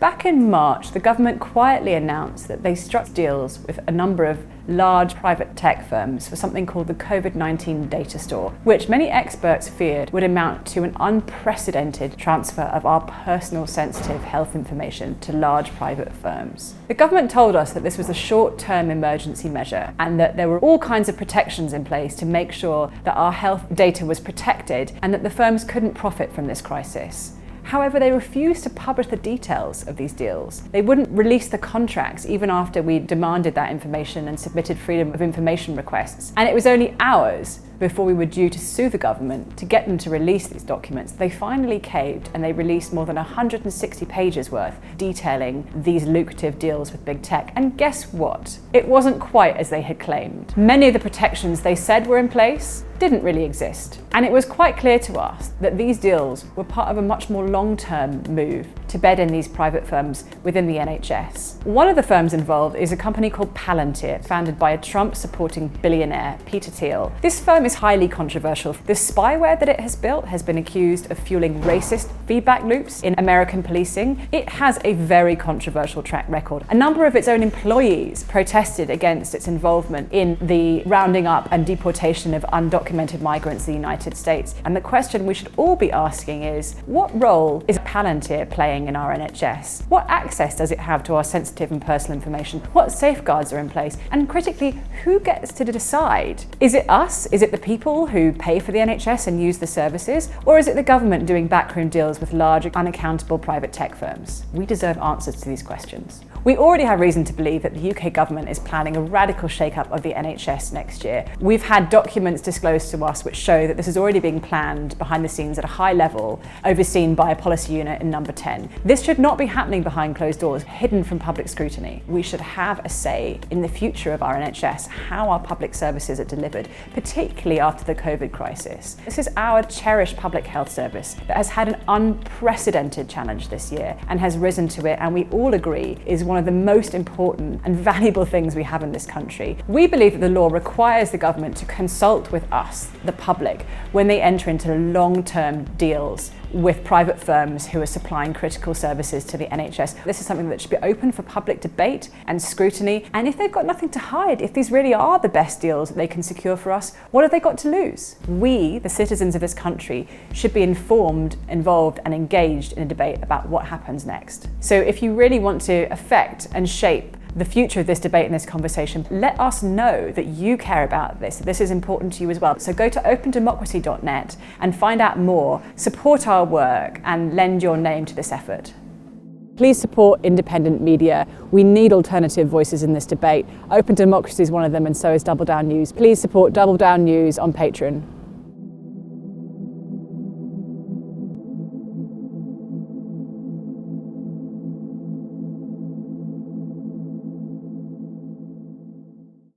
Back in March, the government quietly announced that they struck deals with a number of large private tech firms for something called the COVID-19 data store, which many experts feared would amount to an unprecedented transfer of our personal sensitive health information to large private firms. The government told us that this was a short-term emergency measure and that there were all kinds of protections in place to make sure that our health data was protected and that the firms couldn't profit from this crisis. However, they refused to publish the details of these deals. They wouldn't release the contracts even after we demanded that information and submitted freedom of information requests. And it was only hours before we were due to sue the government to get them to release these documents. They finally caved and they released more than 160 pages worth detailing these lucrative deals with big tech. And guess what? It wasn't quite as they had claimed. Many of the protections they said were in place didn't really exist. And it was quite clear to us that these deals were part of a much more long-term move to bed in these private firms within the NHS. One of the firms involved is a company called Palantir, founded by a Trump-supporting billionaire, Peter Thiel. This firm is highly controversial. The spyware that it has built has been accused of fueling racist feedback loops in American policing. It has a very controversial track record. A number of its own employees protested against its involvement in the rounding up and deportation of undocumented migrants in the United States. And the question we should all be asking is, what role is Palantir playing in our NHS? What access does it have to our sensitive and personal information? What safeguards are in place? And critically, who gets to decide? Is it us? Is it the people who pay for the NHS and use the services? Or is it the government doing backroom deals with large, unaccountable private tech firms? We deserve answers to these questions. We already have reason to believe that the UK government is planning a radical shake-up of the NHS next year. We've had documents disclosed to us which show that this is already being planned behind the scenes at a high level, overseen by a policy unit in Number 10. This should not be happening behind closed doors, hidden from public scrutiny. We should have a say in the future of our NHS, how our public services are delivered, particularly after the COVID crisis. This is our cherished public health service that has had an unprecedented challenge this year and has risen to it, and we all agree is one of the most important and valuable things we have in this country. We believe that the law requires the government to consult with us, the public, when they enter into long-term deals with private firms who are supplying critical services to the NHS. This is something that should be open for public debate and scrutiny. And if they've got nothing to hide, if these really are the best deals that they can secure for us, what have they got to lose? We, the citizens of this country, should be informed, involved, and engaged in a debate about what happens next. So if you really want to affect and shape the future of this debate and this conversation, let us know that you care about this. This is important to you as well. So go to opendemocracy.net and find out more, support our work, and lend your name to this effort. Please support independent media. We need alternative voices in this debate. Open Democracy is one of them, and so is Double Down News. Please support Double Down News on Patreon.